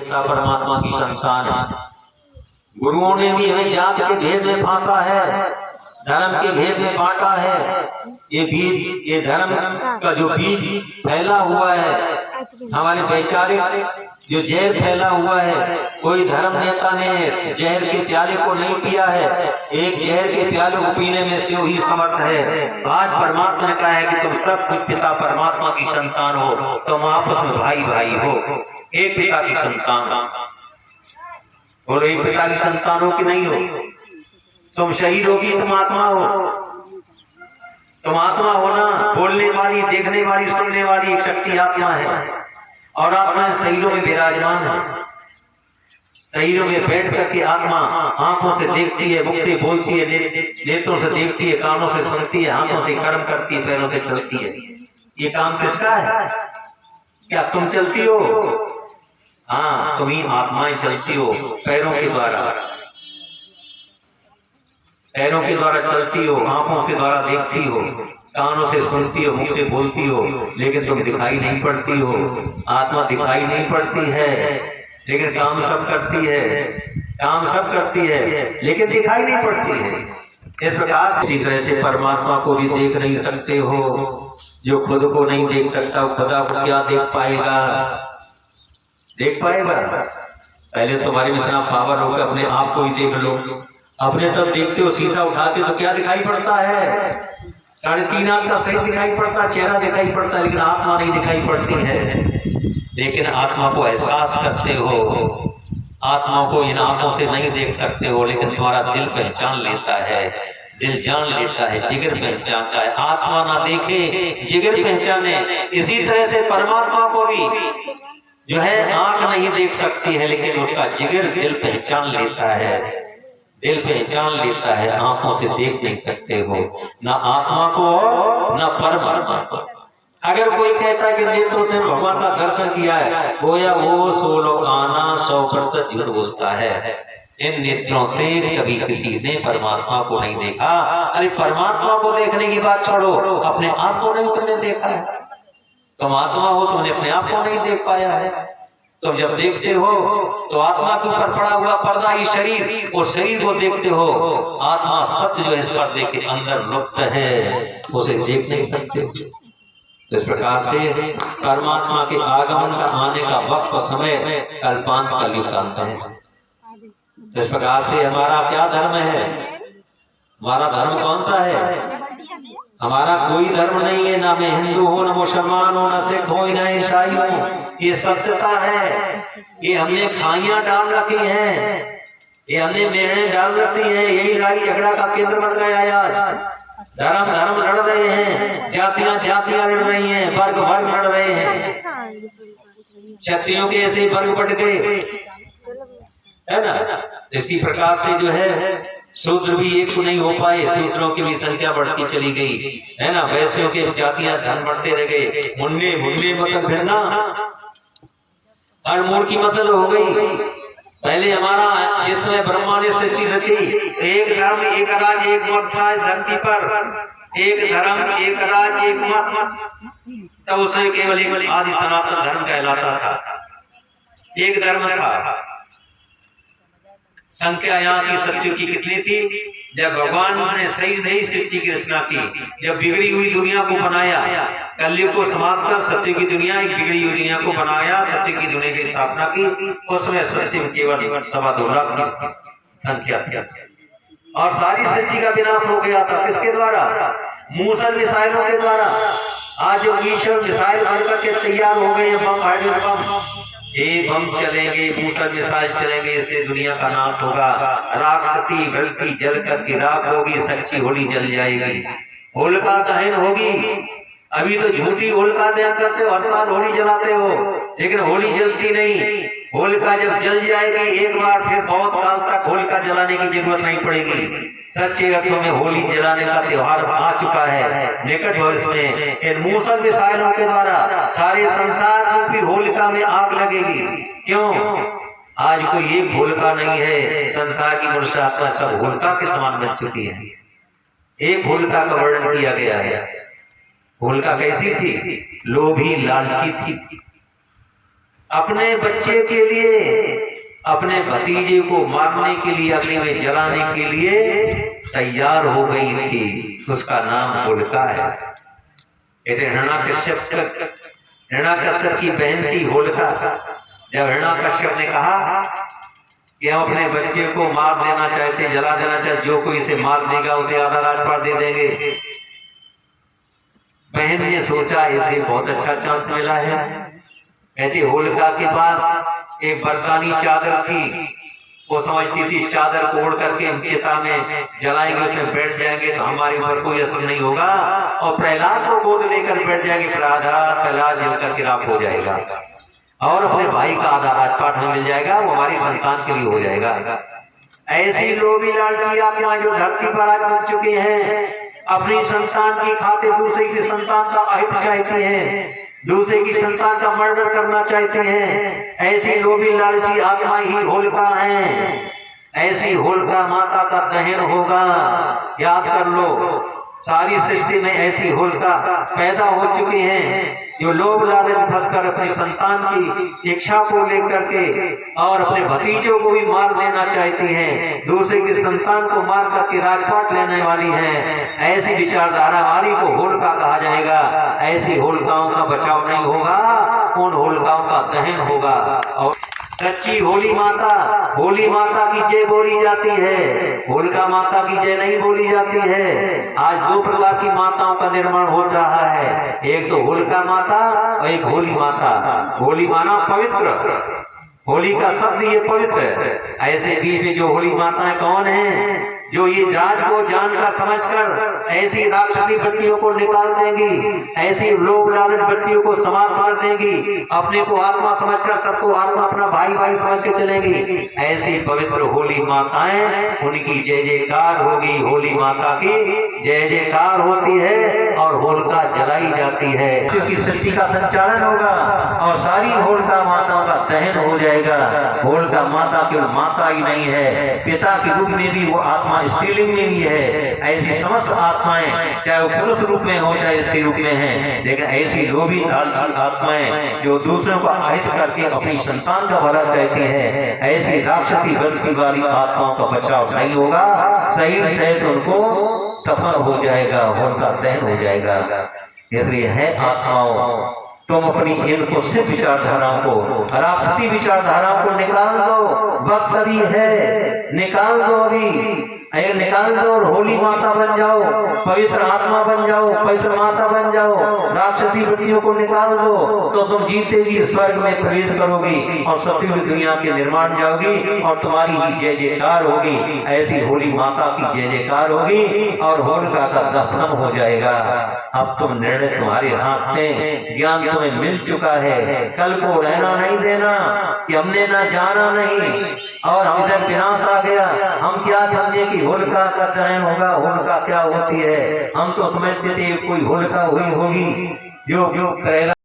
पिता परमात्मा की संतान है। गुरुओं ने भी हमें जात के भेद में फांसा है, धर्म के भेद में बांटा है। ये बीज, ये धर्म का जो बीज फैला हुआ है, हमारे वैचारिक जो जहर फैला हुआ है, कोई धर्म नेता ने जहर के प्याले को नहीं पिया है। एक जहर के प्याले को पीने में से ही समर्थ है। आज परमात्मा ने कहा है कि तुम सब कुछ पिता परमात्मा की संतान हो, तुम आपस में भाई भाई हो, एक पिता की संतान हो। और एक पिता की संतान हो कि नहीं हो? तुम शहीद होगी, तुम आत्मा हो, तुम आत्मा हो ना। बोलने वाली, देखने वाली, सुनने वाली एक शक्ति आत्मा है, और आत्मा शरीरों में विराजमान है। शरीरों में बैठ करके आत्मा आंखों से देखती है, मुख से बोलती है, नेत्रों से देखती है, कानों से सुनती है, हाथों से कर्म करती है, पैरों से चलती है। ये काम किसका है? क्या तुम चलती हो? हाँ, तुम ही आत्माएं चलती हो। पैरों के द्वारा, पैरों के द्वारा चलती हो, आंखों के द्वारा देखती हो, कानों से सुनती हो, मुख से बोलती हो, लेकिन तुम दिखाई नहीं पड़ती हो। आत्मा दिखाई नहीं पड़ती है, लेकिन काम सब करती है। काम सब करती है, लेकिन दिखाई नहीं पड़ती है। इस प्रकार इसी तरह से परमात्मा को भी देख नहीं सकते हो। जो खुद को नहीं देख सकता, वो खुदा को क्या देख पाएगा? देख पाएगा? पहले तुम्हारे में इतना पावर होगा, अपने आप को ही देख लो। अपने तब देखते हो, शीशा उठाते हो तो क्या दिखाई पड़ता है? 3.5 आंख का सही दिखाई पड़ता, चेहरा दिखाई पड़ता, लेकिन आत्मा नहीं दिखाई पड़ती है। लेकिन आत्मा को एहसास करते हो। आत्मा को इन आंखों से नहीं देख सकते हो, लेकिन तुम्हारा दिल पहचान लेता है, दिल जान लेता है, जिगर पहचानता है। आत्मा ना देखे, जिगर पहचाने। इसी तरह से परमात्मा को भी जो है आंख नहीं देख सकती है, लेकिन उसका जिगर दिल पहचान लेता है, दिल पहचान लेता है। आंखों से देख नहीं सकते हो ना आत्मा को, ना परमात्मा को। अगर कोई कहता है कि नेत्रों से भगवान का दर्शन किया है, गोया वो 16 आना 100% झूठ बोलता है। इन नेत्रों से कभी किसी ने परमात्मा को नहीं देखा। अरे परमात्मा को देखने की बात छोड़ो, अपने आप को नहीं तुमने देखा है। तुम आत्मा हो, तुमने अपने आप को नहीं देख पाया है। तुम जब देखते हो तो आत्मा के ऊपर पड़ा हुआ पर्दा ही शरीर, और शरीर को देखते हो। आत्मा सत्य जो इस पर्दे के अंदर लुप्त है, उसे देख नहीं सकते। तो इस प्रकार से परमात्मा के आगमन का, आने का वक्त और समय कल्पांत कलयुग का अंत है। तो इस प्रकार से हमारा क्या धर्म है? हमारा धर्म कौन सा है? हमारा कोई धर्म नहीं है। ना मैं हिंदू हूँ, ना मुसलमान हूँ, ना सिख हूँ, ना ईसाई हूँ। ये सत्यता है। ये हमने खाइयां डाल रखी हैं, ये हमने मेहने डाल रखी हैं। यही लड़ाई झगड़ा का केंद्र बन गया आज। धर्म धर्म लड़ रहे हैं, जातियां जातियां लड़ रही हैं, वर्ग वर्ग लड़ रहे हैं। क्षत्रियों के ऐसे वर्ग बढ़ गए, है ना। इसी प्रकार से जो है शूद्र भी एक नहीं हो पाए, शूद्रों की भी संख्या बढ़ती चली गई, है ना। वैश्यों के जातियां धन बढ़ते रह गए। मुन्ने मुन्ने मतलब फिरना, हर मूल की मतलब हो गई। पहले हमारा जिसमें ब्रह्मा ने सृष्टि रची, एक धर्म एक राज एक मत था इस धरती पर। एक धर्म एक राज एक मत, तब उसे केवल एक आदि सनातन धर्म कहलाता था। एक धर्म था। संख्या यहाँ की सत्यों की कितनी थी? जब भगवान ने सही नई सृष्टि की रचना की, जब बिगड़ी हुई दुनिया को बनाया, कलयुग को समाप्त कर सत्य की दुनिया, एक बिगड़ी हुई दुनिया को बनाया, सत्य की दुनिया की स्थापना की। उसमें सत्य केवल 2.25 लाख की संख्या थी, और सारी सृष्टि का विनाश हो गया था। किसके द्वारा? मूसल मिसाइलों के द्वारा। आज जो ईश्वर मिसाइल बनकर के तैयार हो गए हैं, बम, हाइड्रोजन बम, ये बम चलेंगे, मूसल मिसाइल चलेंगे, इससे दुनिया का नाश होगा। राक्षसी गलती जल करके राख होगी, सच्ची होली जल जाएगी, होलिका दहन होगी। अभी तो झूठी होलिका दहन करते हो, हर साल होली जलाते हो, लेकिन होली जलती नहीं। होलिका जब जल जाएगी एक बार, फिर बहुत काल तक होलिका जलाने की जरूरत नहीं पड़ेगी। सच्चे अर्थों में होली जलाने का त्योहार आ चुका है निकट भविष्य में। इन मूसल मिसाइलों के द्वारा सारे संसार रूपी होलिका में आग लगेगी। क्यों? आज कोई एक होलिका नहीं है, संसार की मनुष्य आत्मा सब होलिका के समान बन चुकी है। एक होलिका का वर्णन किया गया है। होलिका कैसी थी? लोभी लालची थी। अपने बच्चे के लिए, अपने भतीजे को मारने के लिए, अग्नि में जलाने के लिए तैयार हो गई थी। उसका नाम होलिका है। हिरण्याकश्यप की बहन थी होलिका। जब हिरण्याकश्यप ने कहा कि हम अपने बच्चे को मार देना चाहते, जला देना चाहते, जो कोई इसे मार देगा उसे आधा राजपाट दे देंगे। बहन ने सोचा इसे बहुत अच्छा चांस मिला है। कहती होलिका के पास एक बरकानी चादर थी। वो समझती थी इस चादर को ओढ़ करके हम चिता में जलाएंगे, उसमें बैठ जाएंगे तो हमारे ऊपर कोई असर नहीं होगा, और प्रहलाद को गोद लेकर बैठ जाएंगे, प्रहलाद जल करके राख हो जाएगा और अपने भाई का आधा राजपाट हमें मिल जाएगा, वो हमारी संतान के लिए हो जाएगा। ऐसी लोभी लालची आत्माएं जो धरती पर आज बन चुके हैं, अपनी संतान की खाते दूसरे की संतान का अहित चाहते हैं, दूसरे की संतान का मर्डर करना चाहते हैं। ऐसी लोभी लालची आत्माएं ही होलिका हैं। ऐसी होलिका माता का दहन होगा, याद कर लो। सारी सृष्टि में ऐसी होलिका पैदा हो चुकी हैं जो लोभ लालच फंसकर अपनी संतान की इच्छा को लेकर के और अपने भतीजों को भी मार देना चाहती हैं, दूसरे की संतान को मार करके राजपाट लेने वाली हैं। ऐसी विचारधारा वाली को होलिका कहा जाएगा। ऐसी होलिकाओं का बचाव नहीं होगा, उन होलिकाओं का दहन होगा। और सच्ची होली माता की जय बोली जाती है, होलिका माता की जय नहीं बोली जाती है। आज दो प्रकार की माताओं का निर्माण हो रहा है, एक तो होलिका माता और एक होली माता। होली माना पवित्र, होली का शब्द ये पवित्र है। ऐसे बीच में जो होली माताएं कौन हैं? जो ये राज को जानकर समझकर ऐसी राक्षसी वृत्तियों को निकाल देंगी, ऐसी लोभ लालच वृत्तियों को समाप्त कर देंगी, अपने को आत्मा समझकर सबको आत्मा अपना भाई समझ के चलेंगी। ऐसी पवित्र होली माताएं, उनकी जय जयकार होगी। होली माता की जय जयकार होती है और होलिका जलाई जाती है, क्योंकि सृष्टि का संचालन होगा और सारी होलिका माताओं का दहन हो जाएगा। होलिका माता केवल माता ही नहीं है, पिता के रूप में भी वो आत्मा स्त्रीलिंग में भी है। ऐसी समस्त आत्माएं, चाहे वो पुरुष रूप में हो चाहे स्त्री रूप में है, लेकिन ऐसी लोभी लालची आत्माएं जो दूसरों का अहित करके अपनी संतान का भला चाहती हैं, ऐसी राक्षसी वृत्ति वाली आत्माओं का बचाव नहीं होगा। शरीर सहित उनको दफन हो जाएगा, उनका दहन हो जाएगा। इसलिए है आत्माओं, तुम अपनी इनको सिर्फ विचारधाराओं को, राक्षसी विचारधाराओं को निकाल दो। वक्त अभी है, निकाल दो अभी, निकाल दो और होली माता बन जाओ, पवित्र आत्मा बन जाओ, पवित्र माता बन जाओ। राक्षसी वृत्तियों को निकाल दो तो तुम जीते जी स्वर्ग में प्रवेश करोगी और सतयुग दुनिया के निर्माण जाओगी और तुम्हारी ही जय जयकार होगी। ऐसी होली माता की जय जयकार होगी और होलिका का दफन हो जाएगा। अब तुम निर्णय तुम्हारे हाथ में, ज्ञान तुम्हें मिल चुका है। कल को रहना नहीं देना कि हमने ना जाना नहीं और हम इधर विनाश आ गया, हम क्या समझे कि होलिका का दहन होगा, होलिका क्या होती है। हम तो समझते थे कोई होलिका हुई होगी जो